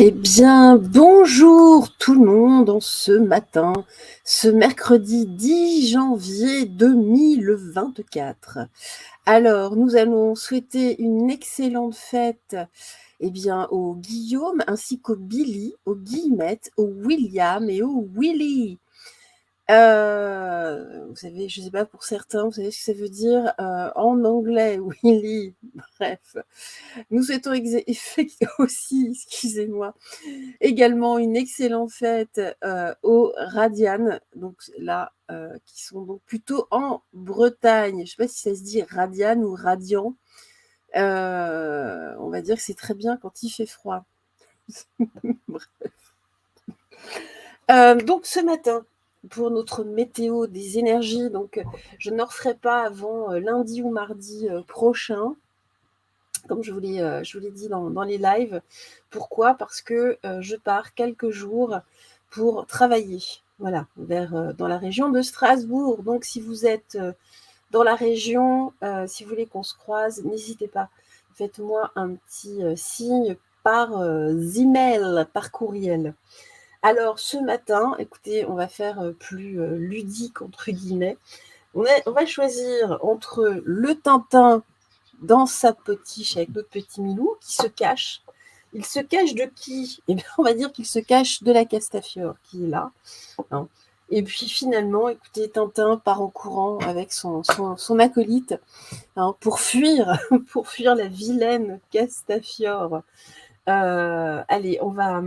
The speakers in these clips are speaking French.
Eh bien, bonjour tout le monde en ce matin, ce mercredi 10 janvier 2024. Alors, nous allons souhaiter une excellente fête au Guillaume ainsi qu'au Billy, au Guillemette, au William et au Willy. Vous savez, je sais pas pour certains, vous savez ce que ça veut dire en anglais, Willy. Bref, nous souhaitons aussi, excusez-moi, également une excellente fête aux Radianes, donc là, qui sont donc plutôt en Bretagne. Je ne sais pas si ça se dit Radiane ou Radian. On va dire que c'est très bien quand il fait froid. Bref. Donc ce matin, pour notre météo des énergies, donc je ne referai pas avant lundi ou mardi prochain, comme je vous l'ai dit dans les lives. Pourquoi ? Parce que je pars quelques jours pour travailler, voilà, dans la région de Strasbourg. Donc si vous êtes dans la région, si vous voulez qu'on se croise, n'hésitez pas, faites-moi un petit signe par email, par courriel. Alors ce matin, écoutez, on va faire plus ludique entre guillemets. On va choisir entre le Tintin dans sa potiche avec notre petit Milou qui se cache. Il se cache de qui ? Eh bien, on va dire qu'il se cache de la Castafiore qui est là. Hein. Et puis finalement, écoutez, Tintin part en courant avec son acolyte pour fuir la vilaine Castafiore. Allez, on va...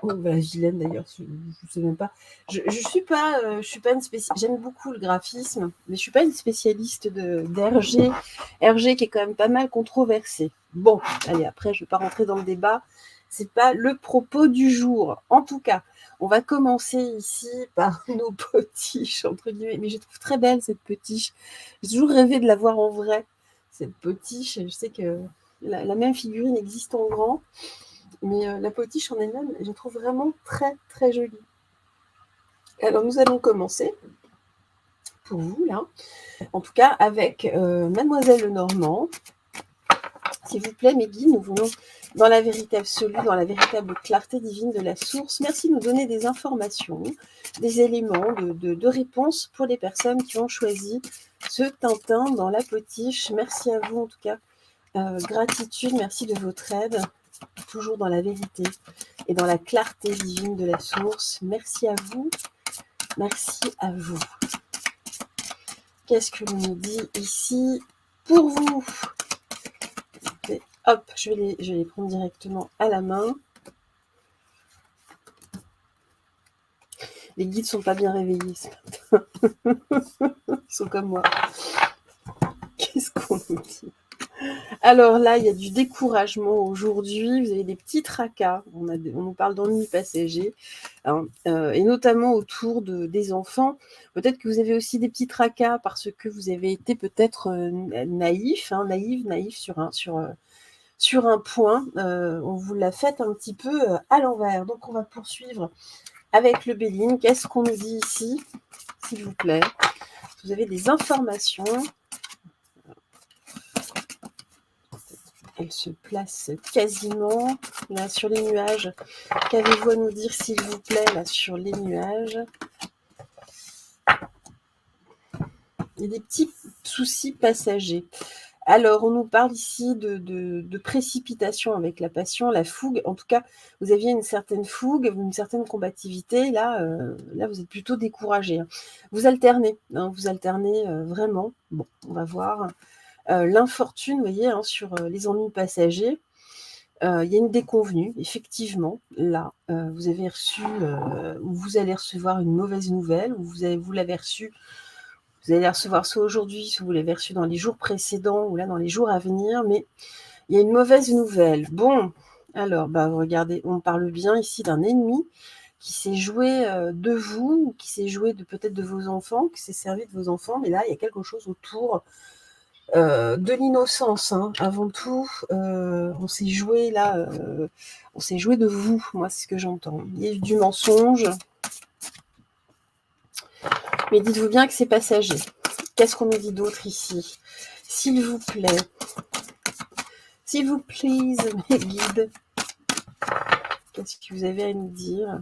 la vilaine d'ailleurs, je ne sais même pas. Je suis pas une spécialiste. J'aime beaucoup le graphisme, mais je suis pas une spécialiste d'Hergé. Hergé qui est quand même pas mal controversé. Bon, allez, après je vais pas rentrer dans le débat. C'est pas le propos du jour. En tout cas, on va commencer ici par nos potiches entre guillemets. Mais je trouve très belle cette potiche. J'ai toujours rêvé de la voir en vrai. Cette potiche, je sais que la même figurine existe en grand. Mais la potiche en elle-même, je la trouve vraiment très, très jolie. Alors, nous allons commencer, pour vous, là, en tout cas, avec Mademoiselle Lenormand. S'il vous plaît, mes guides, nous voulons dans la vérité absolue, dans la véritable clarté divine de la source. Merci de nous donner des informations, des éléments de réponse pour les personnes qui ont choisi ce Tintin dans la potiche. Merci à vous, en tout cas. Gratitude, merci de votre aide. Toujours dans la vérité et dans la clarté divine de la source. Merci à vous. Merci à vous. Qu'est-ce que l'on nous dit ici pour vous ? Et hop, je vais les prendre directement à la main. Les guides ne sont pas bien réveillés ce matin. Ils sont comme moi. Qu'est-ce qu'on nous dit ? Alors là, il y a du découragement aujourd'hui. Vous avez des petits tracas. On nous parle d'ennui passager, et notamment autour des enfants. Peut-être que vous avez aussi des petits tracas parce que vous avez été peut-être naïf sur un point. On vous l'a fait un petit peu à l'envers. Donc on va poursuivre avec le Béline. Qu'est-ce qu'on nous dit ici, s'il vous plaît ? Vous avez des informations. Elle se place quasiment là sur les nuages. Qu'avez-vous à nous dire, s'il vous plaît, là sur les nuages ? Il y a des petits soucis passagers. Alors, on nous parle ici de précipitation avec la passion, la fougue. En tout cas, vous aviez une certaine fougue, une certaine combativité. Là, vous êtes plutôt découragé. Vous alternez, vraiment. Bon, on va voir. L'infortune, vous voyez, sur les ennuis passagers, il y a une déconvenue, effectivement. Là, vous avez reçu, ou vous allez recevoir une mauvaise nouvelle, ou vous l'avez reçu, vous allez la recevoir soit aujourd'hui, soit vous l'avez reçu dans les jours précédents, ou là dans les jours à venir, mais il y a une mauvaise nouvelle. Bon, alors, regardez, on parle bien ici d'un ennemi qui s'est joué de vous, qui s'est joué peut-être de vos enfants, qui s'est servi de vos enfants, mais là, il y a quelque chose autour de l'innocence, avant tout. On s'est joué là, on s'est joué de vous, moi c'est ce que j'entends. Il y a eu du mensonge, mais dites-vous bien que c'est passager. Qu'est-ce qu'on nous dit d'autre ici ? S'il vous plaît, mes guides, Qu'est-ce que vous avez à nous dire?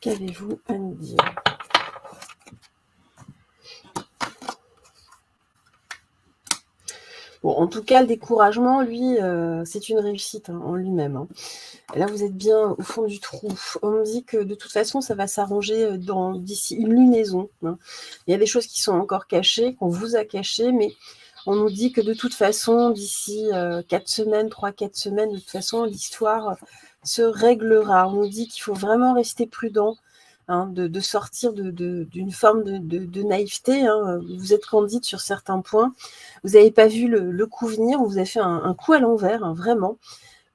Qu'avez-vous à nous dire? Bon, en tout cas, le découragement, lui, c'est une réussite en lui-même. Hein. Là, vous êtes bien au fond du trou. On me dit que de toute façon, ça va s'arranger d'ici une lunaison. Hein. Il y a des choses qui sont encore cachées, qu'on vous a cachées, mais on nous dit que de toute façon, d'ici 4 semaines, 3-4 semaines, de toute façon, l'histoire se réglera. On nous dit qu'il faut vraiment rester prudent. Hein, de sortir d'une forme de naïveté. Hein. Vous êtes candide sur certains points. Vous n'avez pas vu le coup venir. On vous a fait un coup à l'envers, hein, vraiment.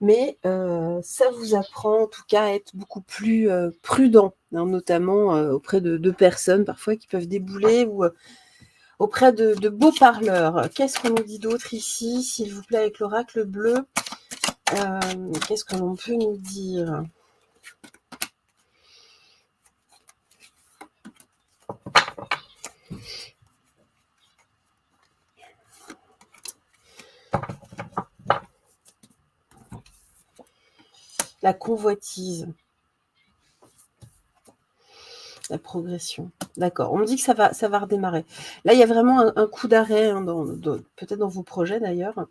Mais ça vous apprend en tout cas à être beaucoup plus prudent, hein, notamment auprès de personnes parfois qui peuvent débouler ou auprès de beaux parleurs. Qu'est-ce qu'on nous dit d'autre ici, s'il vous plaît, avec l'oracle bleu? Qu'est-ce que l'on peut nous dire? La convoitise. La progression. D'accord. On me dit que ça va redémarrer. Là, il y a vraiment un coup d'arrêt, hein, peut-être dans vos projets d'ailleurs.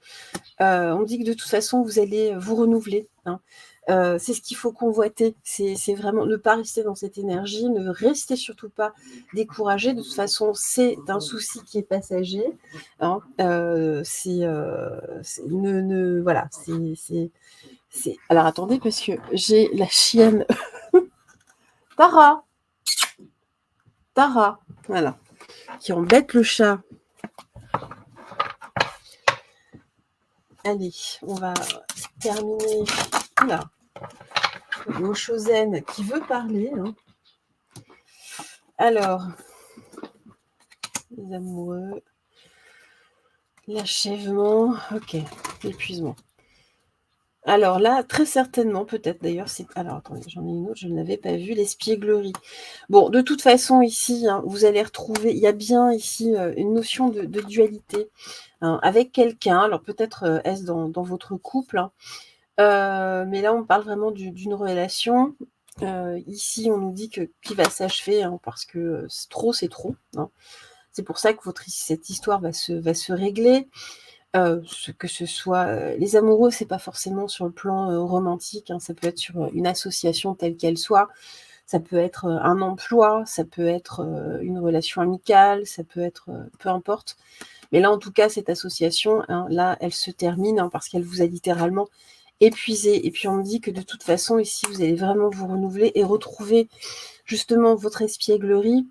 On me dit que de toute façon, vous allez vous renouveler. Hein. C'est ce qu'il faut convoiter. C'est vraiment ne pas rester dans cette énergie, ne restez surtout pas découragé. De toute façon, c'est un souci qui est passager. Hein. Voilà. Alors attendez, parce que j'ai la chienne. Tara, voilà, qui embête le chat. Allez, on va terminer. Là, Moshozen qui veut parler. Hein. Alors, les amoureux, l'achèvement, ok, l'épuisement. Alors là, très certainement, peut-être d'ailleurs, c'est... Alors, attendez, j'en ai une autre, je ne l'avais pas vue, l'espièglerie. Bon, de toute façon, ici, hein, vous allez retrouver... Il y a bien ici une notion de dualité hein, avec quelqu'un. Alors, peut-être est-ce dans votre couple. Hein, mais là, on parle vraiment d'une relation. Ici, on nous dit qu'il va s'achever hein, parce que c'est trop. Hein. C'est pour ça que cette histoire va se régler. Que ce soit les amoureux, c'est pas forcément sur le plan romantique, hein, ça peut être sur une association telle qu'elle soit, ça peut être un emploi, ça peut être une relation amicale, ça peut être peu importe. Mais là, en tout cas, cette association, hein, là, elle se termine hein, parce qu'elle vous a littéralement épuisé. Et puis on me dit que de toute façon, ici, vous allez vraiment vous renouveler et retrouver justement votre espièglerie.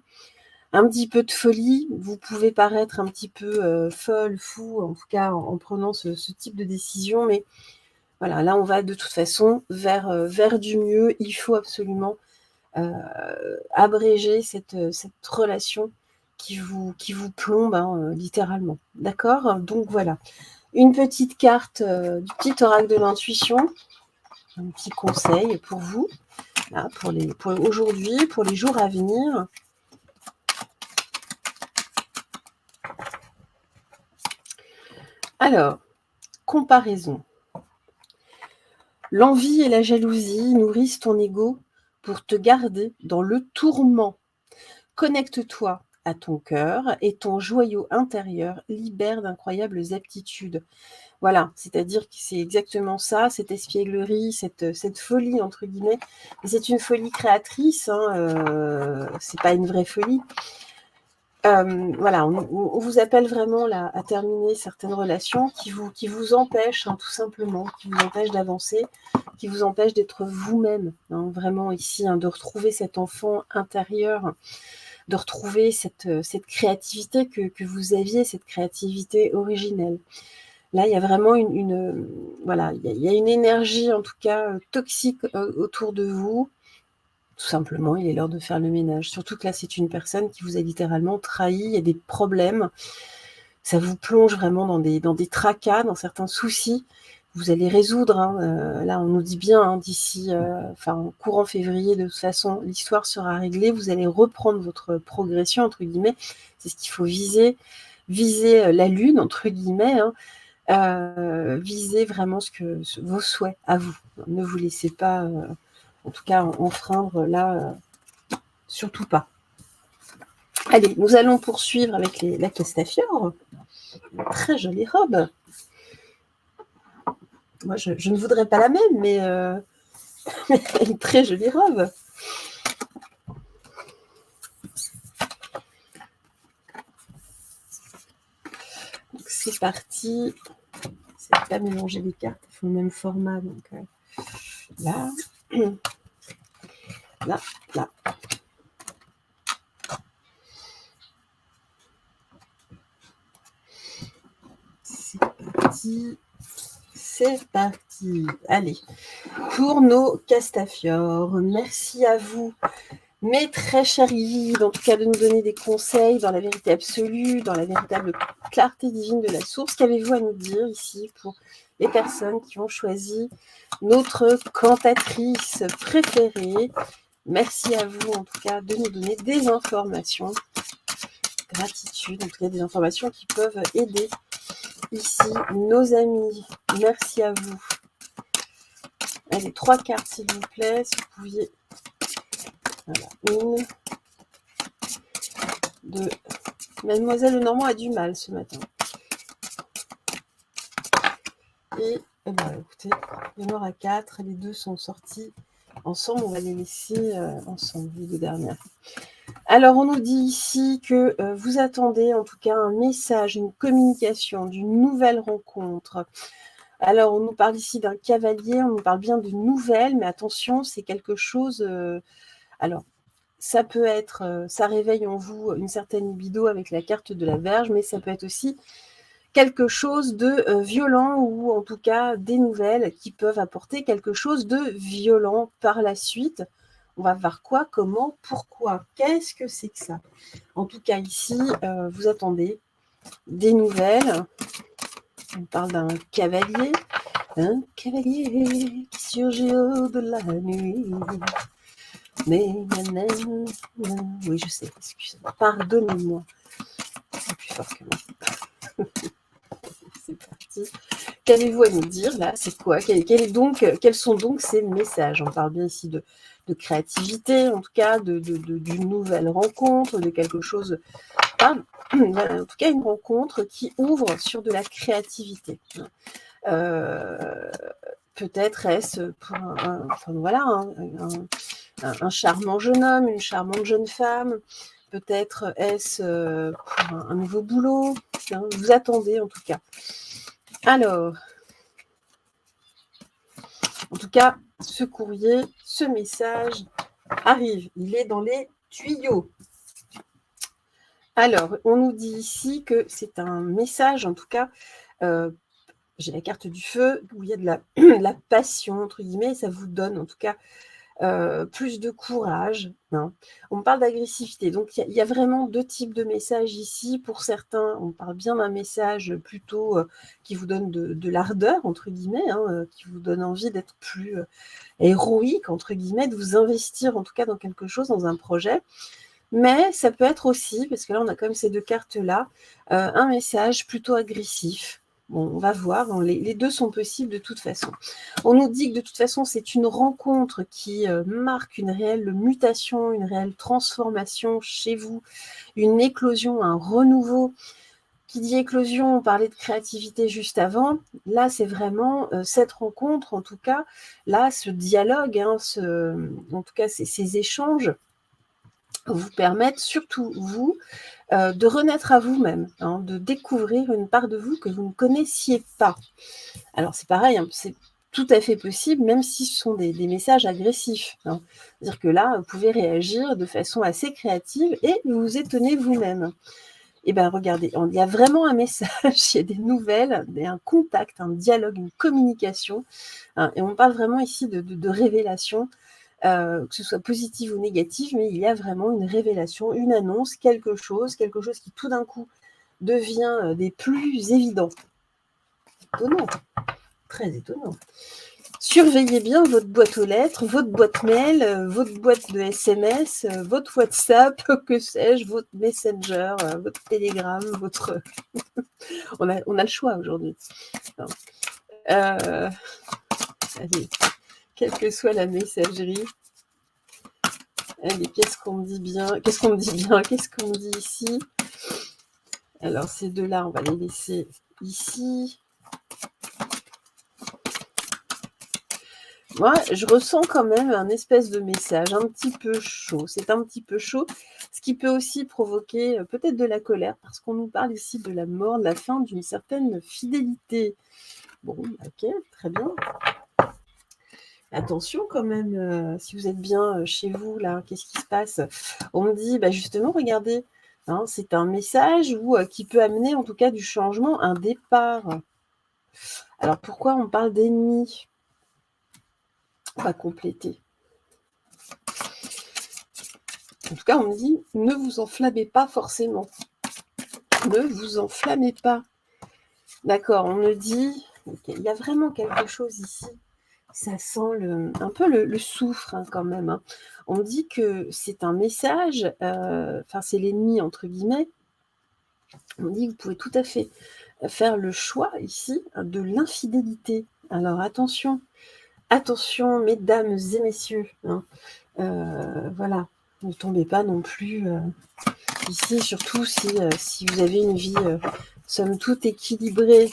Un petit peu de folie, vous pouvez paraître un petit peu folle, fou, en tout cas en prenant ce type de décision, mais voilà, là on va de toute façon vers du mieux. Il faut absolument abréger cette relation qui vous plombe hein, littéralement. D'accord? Donc voilà, une petite carte du petit oracle de l'intuition, un petit conseil pour vous, là, pour aujourd'hui, pour les jours à venir. Alors, comparaison. L'envie et la jalousie nourrissent ton ego pour te garder dans le tourment. Connecte-toi à ton cœur et ton joyau intérieur libère d'incroyables aptitudes. Voilà, c'est-à-dire que c'est exactement ça, cette espièglerie, cette folie, entre guillemets. C'est une folie créatrice, hein, c'est pas une vraie folie. Voilà, on vous appelle vraiment là, à terminer certaines relations qui vous empêchent, hein, tout simplement, qui vous empêchent d'avancer, qui vous empêchent d'être vous-même, hein, vraiment ici, hein, de retrouver cet enfant intérieur, de retrouver cette créativité que vous aviez, cette créativité originelle. Là, il y a vraiment voilà, il y a une énergie, en tout cas, toxique autour de vous. Tout simplement, il est l'heure de faire le ménage. Surtout que là, c'est une personne qui vous a littéralement trahi, il y a des problèmes. Ça vous plonge vraiment dans des tracas, dans certains soucis. Vous allez résoudre. Hein, là, on nous dit bien, hein, d'ici, courant février, de toute façon, l'histoire sera réglée. Vous allez reprendre votre progression, entre guillemets. C'est ce qu'il faut viser. Viser la lune, entre guillemets. Hein. visez vraiment vos souhaits à vous. Ne vous laissez pas, en tout cas, enfreindre là, surtout pas. Allez, nous allons poursuivre avec la Castafiore. Une très jolie robe. Moi, je ne voudrais pas la même, mais une très jolie robe. Donc, c'est parti. C'est pas mélanger les cartes, elles font le même format. Donc là, là, là. C'est parti. C'est parti. Allez, pour nos Castafiores, merci à vous, mes très chers guides, en tout cas de nous donner des conseils dans la vérité absolue, dans la véritable clarté divine de la source. Qu'avez-vous à nous dire ici pour les personnes qui ont choisi notre cantatrice préférée? Merci à vous, en tout cas, de nous donner des informations. Gratitude, en tout cas, des informations qui peuvent aider ici nos amis. Merci à vous. Allez, 3 cartes, s'il vous plaît, si vous pouviez. Voilà, 1, 2. Mademoiselle Lenormand a du mal ce matin. Et, écoutez, il y en aura 4. Les 2 sont sortis ensemble. On va les laisser ensemble, les 2 dernières. Alors, on nous dit ici que vous attendez en tout cas un message, une communication d'une nouvelle rencontre. Alors, on nous parle ici d'un cavalier, on nous parle bien de nouvelles, mais attention, c'est quelque chose... alors, ça peut être, ça réveille en vous une certaine libido avec la carte de la Vierge, mais ça peut être aussi quelque chose de violent ou en tout cas des nouvelles qui peuvent apporter quelque chose de violent par la suite. On va voir quoi, comment, pourquoi, qu'est-ce que c'est que ça? En tout cas, ici, vous attendez des nouvelles. On parle d'un cavalier qui surgit au de la nuit. Mais, oui, je sais, excusez-moi, pardonnez-moi. C'est plus fort que moi. C'est parti. Qu'avez-vous à nous dire là? C'est quoi? Quels sont donc ces messages? On parle bien ici de créativité, en tout cas, d'une nouvelle rencontre, de quelque chose. Voilà, en tout cas, une rencontre qui ouvre sur de la créativité. Peut-être est-ce pour un charmant jeune homme, une charmante jeune femme. Peut-être est-ce pour un nouveau boulot. Vous attendez en tout cas. Alors, en tout cas, ce courrier, ce message arrive. Il est dans les tuyaux. Alors, on nous dit ici que c'est un message, en tout cas, j'ai la carte du feu, où il y a de la passion, entre guillemets, ça vous donne, en tout cas, plus de courage. On me parle d'agressivité. Donc, il y a vraiment 2 types de messages ici. Pour certains, on parle bien d'un message plutôt qui vous donne de l'ardeur, entre guillemets, qui vous donne envie d'être plus héroïque, entre guillemets, de vous investir, en tout cas, dans quelque chose, dans un projet. Mais ça peut être aussi, parce que là, on a quand même ces 2 cartes-là, un message plutôt agressif. Bon, on va voir, les 2 sont possibles de toute façon. On nous dit que de toute façon, c'est une rencontre qui marque une réelle mutation, une réelle transformation chez vous, une éclosion, un renouveau. Qui dit éclosion, on parlait de créativité juste avant. Là, c'est vraiment cette rencontre, en tout cas, là, ce dialogue, en tout cas, ces échanges vous permettent, surtout vous, de renaître à vous-même, de découvrir une part de vous que vous ne connaissiez pas. Alors c'est pareil, c'est tout à fait possible, même si ce sont des messages agressifs. C'est-à-dire que là, vous pouvez réagir de façon assez créative et vous étonner vous-même. Et bien regardez, il y a vraiment un message, il y a des nouvelles, un contact, un dialogue, une communication. Et on parle vraiment ici de révélation. Que ce soit positive ou négative, mais il y a vraiment une révélation, une annonce, quelque chose qui tout d'un coup devient des plus évidents. Étonnant, très étonnant. Surveillez bien votre boîte aux lettres, votre boîte mail, votre boîte de SMS, votre WhatsApp, que sais-je, votre Messenger, votre Telegram, votre... on a le choix aujourd'hui. Allez, quelle que soit la messagerie. Allez, qu'est-ce qu'on me dit bien? Qu'est-ce qu'on me dit bien? Qu'est-ce qu'on me dit ici? Alors, ces deux-là, on va les laisser ici. Moi, je ressens quand même un espèce de message un petit peu chaud. C'est un petit peu chaud, ce qui peut aussi provoquer peut-être de la colère, parce qu'on nous parle ici de la mort, de la fin d'une certaine fidélité. Bon, ok, très bien. Attention quand même, si vous êtes bien chez vous, là, qu'est-ce qui se passe? On me dit, justement, regardez, hein, c'est un message qui peut amener en tout cas du changement, un départ. Alors pourquoi on parle d'ennemis? On va compléter. En tout cas, on me dit, ne vous enflammez pas forcément. Ne vous enflammez pas. D'accord, on me dit, okay, il y a vraiment quelque chose ici. Ça sent un peu le soufre quand même. Hein. On me dit que c'est un message, enfin c'est l'ennemi entre guillemets. On me dit que vous pouvez tout à fait faire le choix ici de l'infidélité. Alors attention, attention mesdames et messieurs. Hein. Voilà, ne tombez pas non plus ici, surtout si vous avez une vie somme toute équilibrée.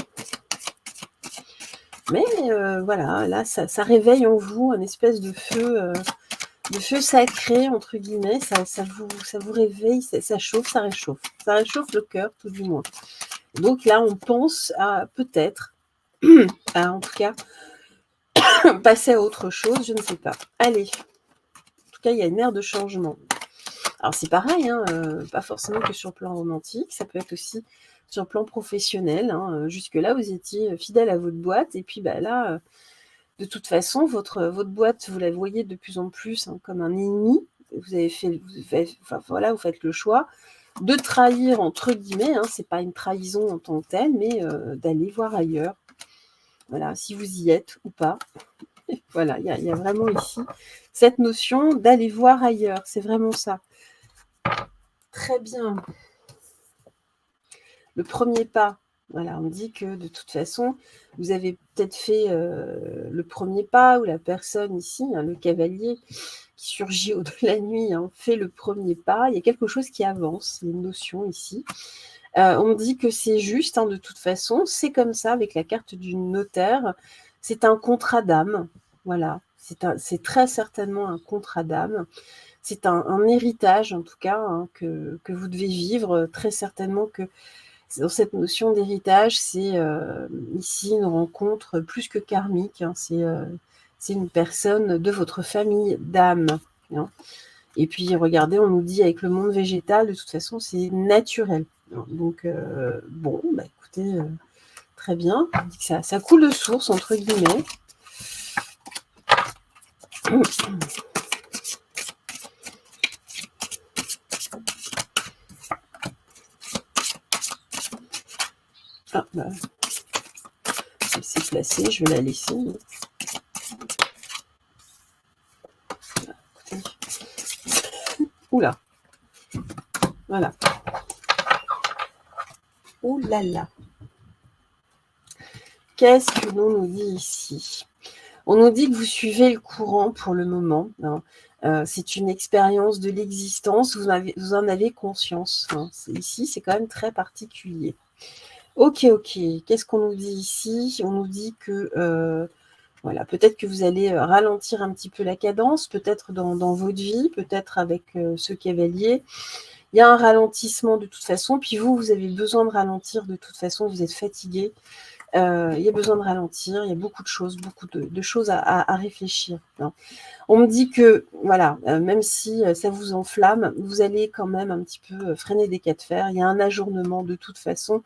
Mais voilà, là, ça réveille en vous un espèce de feu sacré, entre guillemets. Ça vous réveille, ça chauffe, ça réchauffe. Ça réchauffe le cœur, tout du moins. Donc là, on pense à peut-être, en tout cas, passer à autre chose, je ne sais pas. Allez, en tout cas, il y a une ère de changement. Alors c'est pareil, hein, pas forcément que sur le plan romantique, ça peut être aussi sur le plan professionnel. Hein. Jusque-là, vous étiez fidèle à votre boîte, et puis là, de toute façon, votre boîte, vous la voyez de plus en plus comme un ennemi. Vous faites le choix de trahir, entre guillemets, hein, c'est pas une trahison en tant que telle, mais d'aller voir ailleurs. Voilà, si vous y êtes ou pas. Voilà, il y a vraiment ici cette notion d'aller voir ailleurs, c'est vraiment ça. Très bien. Le premier pas, voilà, on dit que de toute façon, vous avez peut-être fait le premier pas, ou la personne ici, hein, le cavalier qui surgit au de la nuit, hein, fait le premier pas. Il y a quelque chose qui avance, il y a une notion ici. On dit que c'est juste, hein, de toute façon, c'est comme ça avec la carte du notaire. C'est un contrat d'âme, voilà. C'est très certainement un contrat d'âme. C'est un héritage, en tout cas, hein, que vous devez vivre. Très certainement que dans cette notion d'héritage, c'est ici une rencontre plus que karmique. Hein, c'est une personne de votre famille d'âme. Hein. Et puis, regardez, on nous dit avec le monde végétal, de toute façon, c'est naturel. Donc, bon, écoutez, très bien. On dit que ça coule de source, entre guillemets. Ah, c'est placé, je vais la laisser. Oula. Voilà. Ouh là là. Qu'est-ce que l'on nous dit ici? On nous dit que vous suivez le courant pour le moment. Hein. C'est une expérience de l'existence, vous en avez conscience. Hein. Ici, c'est quand même très particulier. Ok. Qu'est-ce qu'on nous dit ici? On nous dit que voilà, peut-être que vous allez ralentir un petit peu la cadence, peut-être dans votre vie, peut-être avec ce cavalier. Il y a un ralentissement de toute façon, puis vous avez besoin de ralentir de toute façon, vous êtes fatigué. Il y a besoin de ralentir, il y a beaucoup de choses, de choses à réfléchir. Hein. On me dit que, voilà, même si ça vous enflamme, vous allez quand même un petit peu freiner des cas de fer. Il y a un ajournement de toute façon.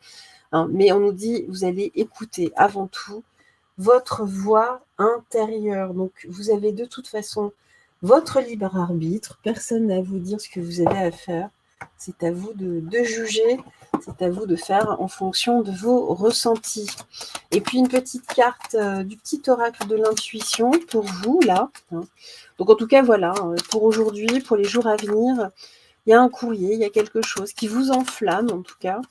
Hein, mais on nous dit, vous allez écouter avant tout votre voix intérieure. Donc, vous avez de toute façon votre libre arbitre. Personne n'a à vous dire ce que vous avez à faire. C'est à vous de juger, c'est à vous de faire en fonction de vos ressentis. Et puis une petite carte du petit oracle de l'intuition pour vous, là. Donc en tout cas, voilà, pour aujourd'hui, pour les jours à venir, il y a un courrier, il y a quelque chose qui vous enflamme, en tout cas.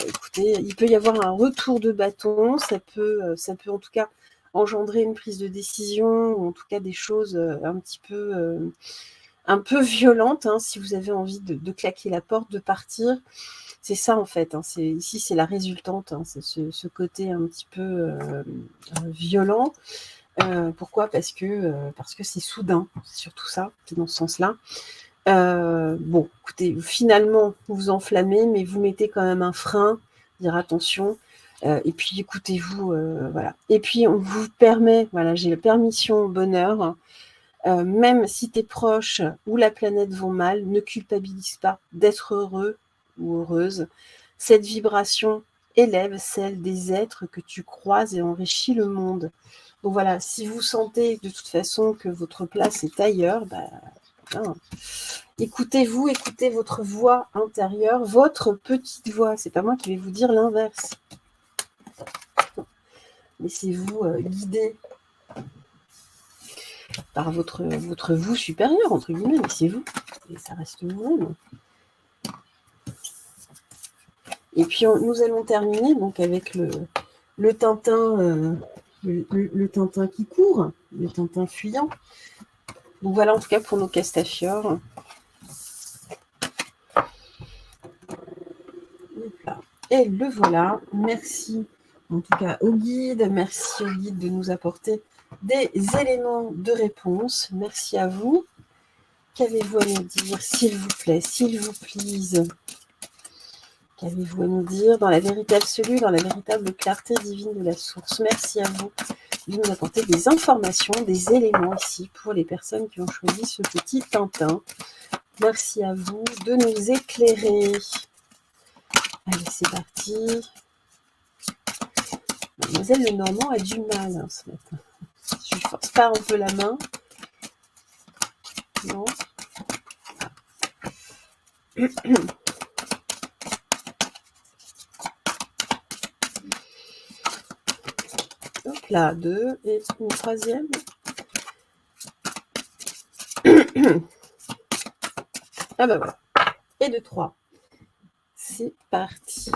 Écoutez, il peut y avoir un retour de bâton, ça peut en tout cas engendrer une prise de décision, ou en tout cas des choses un peu violentes, hein, si vous avez envie de claquer la porte, de partir. C'est ça en fait, hein, ici c'est la résultante, hein, c'est ce côté un petit peu violent. Pourquoi ? Parce que c'est soudain, c'est surtout ça, c'est dans ce sens-là. Bon, écoutez, finalement, vous vous enflammez, mais vous mettez quand même un frein, dire attention, et puis écoutez-vous, voilà. Et puis on vous permet, voilà, j'ai la permission au bonheur, même si tes proches ou la planète vont mal, ne culpabilise pas d'être heureux ou heureuse. Cette vibration élève celle des êtres que tu croises et enrichit le monde. Donc voilà, si vous sentez de toute façon que votre place est ailleurs, voilà. Écoutez-vous, écoutez votre voix intérieure, votre petite voix. C'est pas moi qui vais vous dire l'inverse. Laissez-vous guider par votre vous supérieur, entre guillemets, mais c'est vous. Et ça reste vous-même. Et puis nous allons terminer donc avec le Tintin, le Tintin qui court, le Tintin fuyant. Donc voilà en tout cas pour nos castafiores. Et le voilà. Merci en tout cas au guide. Merci au guide de nous apporter des éléments de réponse. Merci à vous. Qu'avez-vous à nous dire, s'il vous plaît, s'il vous plaise? Qu'avez-vous à nous dire dans la vérité absolue, dans la véritable clarté divine de la source? Merci à vous de nous apporter des informations, des éléments ici pour les personnes qui ont choisi ce petit Tintin. Merci à vous de nous éclairer. Allez, c'est parti. Mademoiselle Lenormand a du mal ce matin. Je force pas un peu la main. Non. Hop là, 2 et une troisième. Ah bah voilà. Et de 3. C'est parti.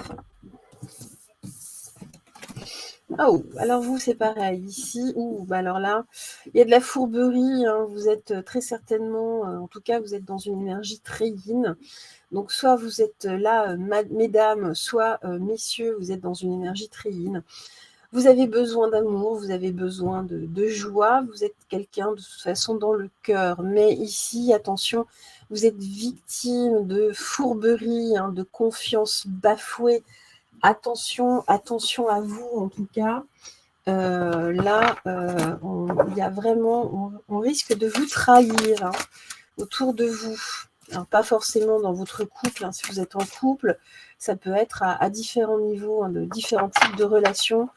Oh, alors vous, c'est pareil. Ici, alors là, il y a de la fourberie. Hein, vous êtes très certainement, en tout cas, vous êtes dans une énergie très yin. Donc, soit vous êtes là, mesdames, soit messieurs, vous êtes dans une énergie très yin. Vous avez besoin d'amour, vous avez besoin de joie, vous êtes quelqu'un de toute façon dans le cœur. Mais ici, attention, vous êtes victime de fourberie, hein, de confiance bafouée. Attention à vous en tout cas. Là, il y a vraiment, on risque de vous trahir hein, autour de vous. Alors, pas forcément dans votre couple, hein, si vous êtes en couple, ça peut être à différents niveaux, hein, de différents types de relations,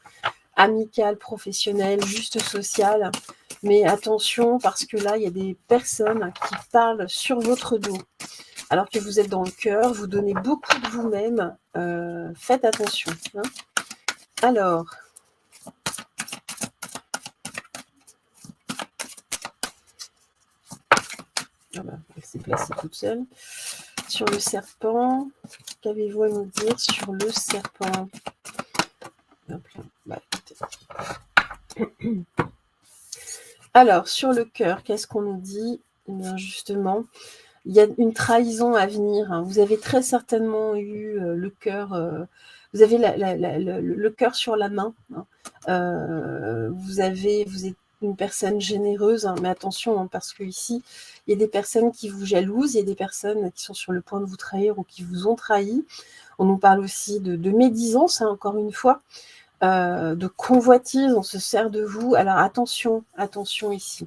amicales, professionnelles, juste sociales. Mais attention, parce que là, il y a des personnes qui parlent sur votre dos. Alors que vous êtes dans le cœur, vous donnez beaucoup de vous-même. Faites attention. Hein. Alors, elle s'est placée toute seule. Sur le serpent, qu'avez-vous à nous dire sur le serpent? Alors, sur le cœur, qu'est-ce qu'on nous dit? Eh bien, justement, il y a une trahison à venir. Hein. Vous avez très certainement eu le cœur, vous avez le cœur sur la main. Hein. Vous êtes une personne généreuse, hein, mais attention, hein, parce que ici, il y a des personnes qui vous jalousent, il y a des personnes qui sont sur le point de vous trahir ou qui vous ont trahi. On nous parle aussi de médisance, hein, encore une fois, de convoitise, on se sert de vous. Alors attention ici.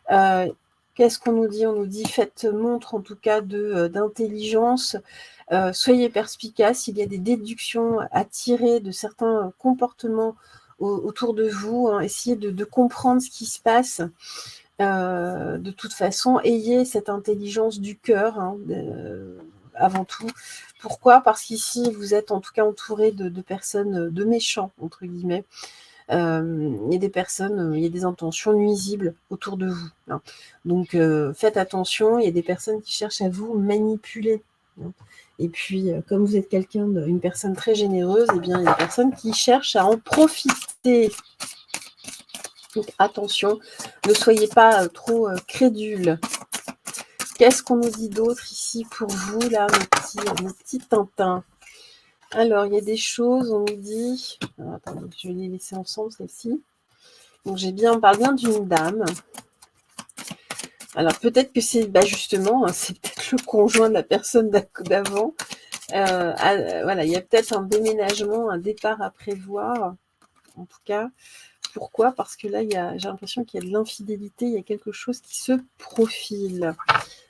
Hein. Qu'est-ce qu'on nous dit? On nous dit faites montre en tout cas d'intelligence, soyez perspicace, il y a des déductions à tirer de certains comportements autour de vous, hein. Essayez de comprendre ce qui se passe. De toute façon, ayez cette intelligence du cœur, hein, avant tout. Pourquoi? Parce qu'ici, vous êtes en tout cas entouré de personnes, de méchants, entre guillemets. Il y a des personnes, il y a des intentions nuisibles autour de vous, hein. Donc, faites attention, il y a des personnes qui cherchent à vous manipuler, hein. Et puis, comme vous êtes une personne très généreuse, eh bien, il y a des personnes qui cherchent à en profiter. Donc, attention, ne soyez pas trop crédules. Qu'est-ce qu'on nous dit d'autre ici pour vous, là, mes petits Tintins? Alors, il y a des choses, on nous dit... Alors, attendez, je vais les laisser ensemble, celle-ci. Donc, on parle bien d'une dame. Alors, peut-être que c'est, justement, c'est peut-être le conjoint de la personne d'avant. Voilà, il y a peut-être un déménagement, un départ à prévoir, en tout cas. Pourquoi? Parce que là, j'ai l'impression qu'il y a de l'infidélité, il y a quelque chose qui se profile.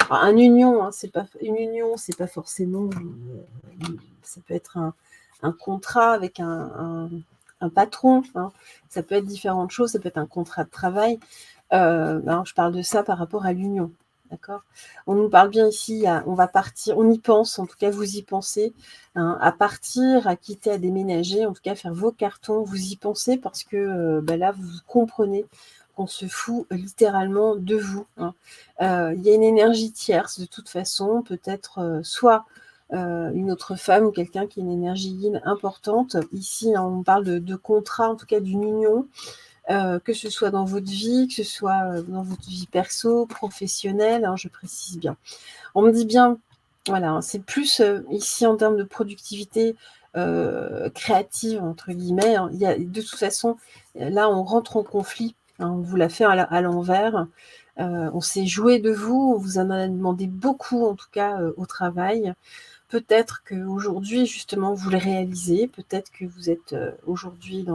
Alors, une union, c'est pas forcément... ça peut être un contrat avec un patron, hein. Ça peut être différentes choses, ça peut être un contrat de travail. Je parle de ça par rapport à l'union, d'accord? On nous parle bien ici, on va partir, on y pense, en tout cas vous y pensez, hein, à partir, à quitter, à déménager, en tout cas faire vos cartons, vous y pensez parce que là vous comprenez qu'on se fout littéralement de vous, hein. Il y a une énergie tierce de toute façon, peut-être soit une autre femme ou quelqu'un qui a une énergie yin importante. Ici, hein, on parle de contrat, en tout cas d'une union, que ce soit dans votre vie, que ce soit dans votre vie perso, professionnelle, hein, je précise bien. On me dit bien, voilà, hein, c'est plus ici en termes de productivité créative, entre guillemets, hein, de toute façon, là, on rentre en conflit, hein, on vous l'a fait à l'envers. On s'est joué de vous, on vous en a demandé beaucoup, en tout cas, au travail. Peut-être qu'aujourd'hui, justement, vous le réalisez. Peut-être que vous êtes aujourd'hui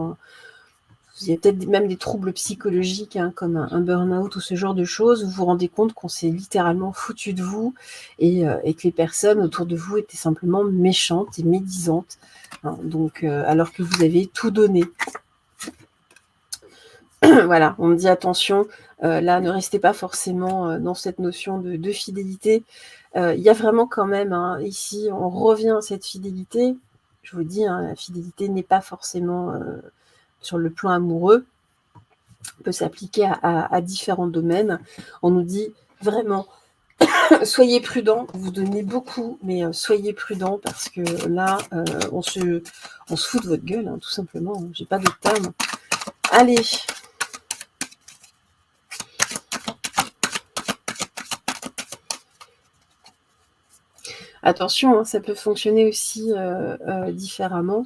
il y a peut-être même des troubles psychologiques, hein, comme un burn-out ou ce genre de choses. Vous vous rendez compte qu'on s'est littéralement foutu de vous et que les personnes autour de vous étaient simplement méchantes et médisantes, hein, donc, alors que vous avez tout donné. Voilà, on me dit attention, là, ne restez pas forcément dans cette notion de fidélité. Il y a vraiment quand même, hein, ici, on revient à cette fidélité. Je vous dis, hein, la fidélité n'est pas forcément sur le plan amoureux, peut s'appliquer à différents domaines. On nous dit vraiment, soyez prudents, vous donnez beaucoup, mais soyez prudents parce que là, on se fout de votre gueule, hein, tout simplement. Hein, j'ai pas d'autre terme. Allez. Attention, hein, ça peut fonctionner aussi différemment.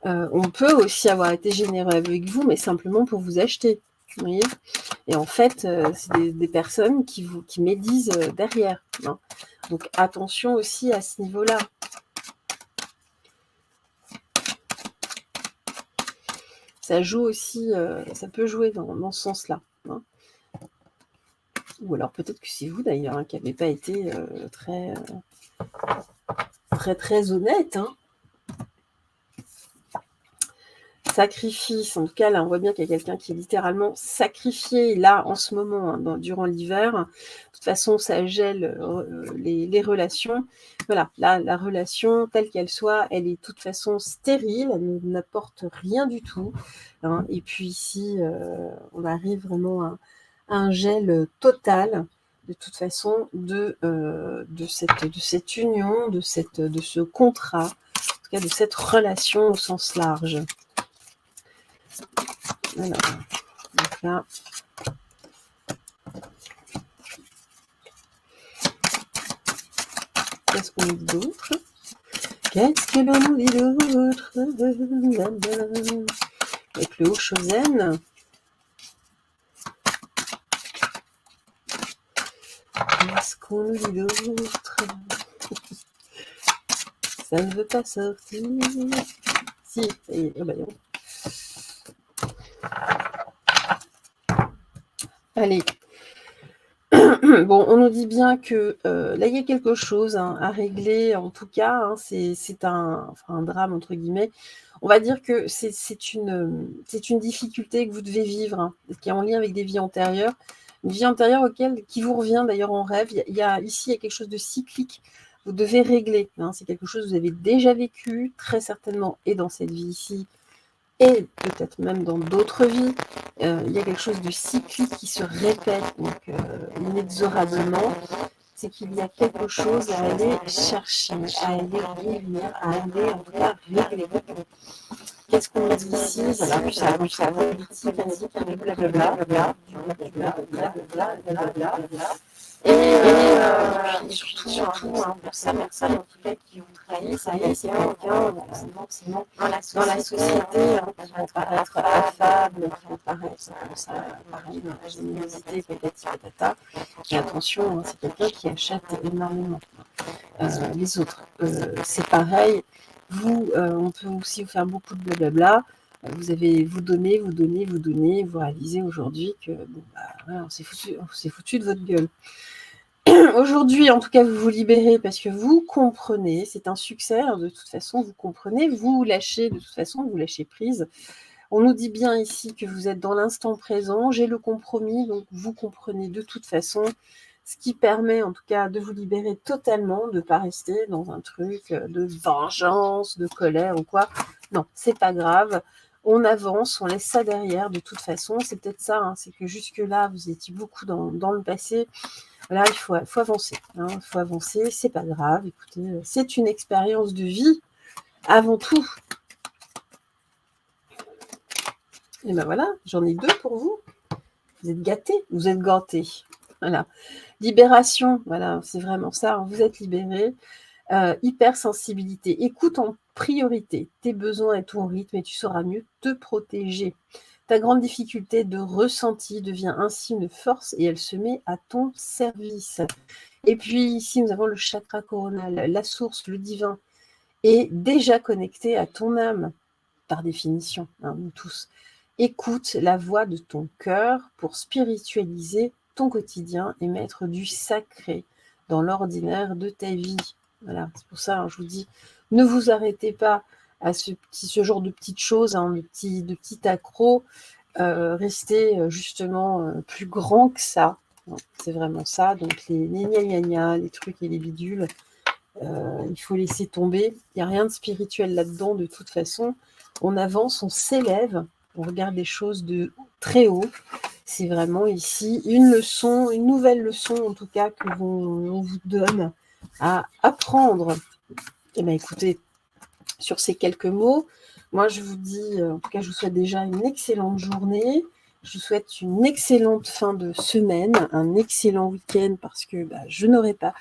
On peut aussi avoir été généreux avec vous, mais simplement pour vous acheter. Vous voyez? Et en fait, c'est des personnes qui médisent derrière, hein. Donc attention aussi à ce niveau-là. Ça joue aussi, ça peut jouer dans ce sens-là, hein. Ou alors peut-être que c'est vous d'ailleurs, hein, qui n'avez pas été très, très, très honnête, hein. Sacrifice, en tout cas là on voit bien qu'il y a quelqu'un qui est littéralement sacrifié là en ce moment, hein, durant l'hiver. De toute façon ça gèle les relations. Voilà, là la relation telle qu'elle soit, elle est de toute façon stérile, elle n'apporte rien du tout, hein. Et puis ici on arrive vraiment à un gel total de toute façon de cette union, de ce contrat, en tout cas de cette relation au sens large. Alors, donc là, qu'est-ce qu'on nous dit d'autre? Qu'est-ce que l'on nous dit d'autre? Avec le Haut-Chosen. Qu'est-ce qu'on nous dit d'autre? Ça ne veut pas sortir. Si, ça y est, oh bah non. Allez. Bon, on nous dit bien que là, il y a quelque chose, hein, à régler. En tout cas, hein, c'est un drame, entre guillemets. On va dire que c'est une difficulté que vous devez vivre, hein, qui est en lien avec des vies antérieures. Une vie antérieure qui vous revient d'ailleurs en rêve. Ici, il y a quelque chose de cyclique. Vous devez régler. Hein. C'est quelque chose que vous avez déjà vécu, très certainement, et dans cette vie ici, et peut-être même dans d'autres vies. Il y a quelque chose de cyclique qui se répète donc, inexorablement. C'est qu'il y a quelque chose à aller chercher, à aller guérir, à aller en tout cas régler. Qu'est-ce qu'on dit ici? Voilà, puis ça politique, ainsi qu'un blablabla, blablabla. Et surtout, pour ces personnes en tout cas qui ont trahi, ça y est, c'est quelqu'un forcément dans la société qui va paraître affable, qui va paraître comme ça, pareil, dans la générosité, patati patata. Et attention, c'est quelqu'un qui achète énormément les autres. C'est pareil. On peut aussi vous faire beaucoup de blablabla. Vous donnez, vous réalisez aujourd'hui que bon, on s'est foutu de votre gueule. Aujourd'hui, en tout cas, vous vous libérez parce que vous comprenez, c'est un succès, hein, de toute façon, vous comprenez, vous lâchez, de toute façon, vous lâchez prise. On nous dit bien ici que vous êtes dans l'instant présent, j'ai le compromis, donc vous comprenez de toute façon, ce qui permet en tout cas de vous libérer totalement, de ne pas rester dans un truc de vengeance, de colère ou quoi. Non, c'est pas grave. On avance, on laisse ça derrière de toute façon. C'est peut-être ça, hein, c'est que jusque-là, vous étiez beaucoup dans le passé. Là, il faut avancer. Il faut avancer, c'est pas grave. Écoutez, c'est une expérience de vie avant tout. Et ben voilà, j'en ai 2 pour vous. Vous êtes gâtés, vous êtes gâtés. Voilà. Libération, voilà, c'est vraiment ça. Vous êtes libérés. Hypersensibilité. Écoute en priorité tes besoins et ton rythme et tu sauras mieux te protéger. Ta grande difficulté de ressenti devient ainsi une force et elle se met à ton service. Et puis ici, nous avons le chakra coronal, la source, le divin, est déjà connecté à ton âme, par définition, hein, nous tous. Écoute la voix de ton cœur pour spiritualiser ton quotidien et mettre du sacré dans l'ordinaire de ta vie. Voilà, c'est pour ça, hein, je vous dis, ne vous arrêtez pas à ce genre de petites choses, hein, de petits accros. Restez justement plus grand que ça. C'est vraiment ça. Donc les gna les trucs et les bidules, il faut laisser tomber. Il n'y a rien de spirituel là-dedans de toute façon. On avance, on s'élève, on regarde les choses de très haut. C'est vraiment ici une leçon, une nouvelle leçon en tout cas que on vous donne à apprendre. Eh bien écoutez, sur ces quelques mots, moi je vous dis, en tout cas je vous souhaite déjà une excellente journée. Je vous souhaite une excellente fin de semaine, un excellent week-end parce que je n'aurai pas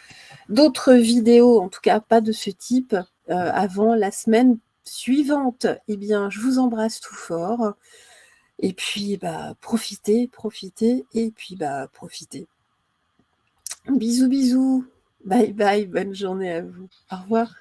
d'autres vidéos, en tout cas pas de ce type, avant la semaine suivante. Eh bien, je vous embrasse tout fort. Et puis, profitez, et puis, profitez. Bisous, bisous. Bye, bye. Bonne journée à vous. Au revoir.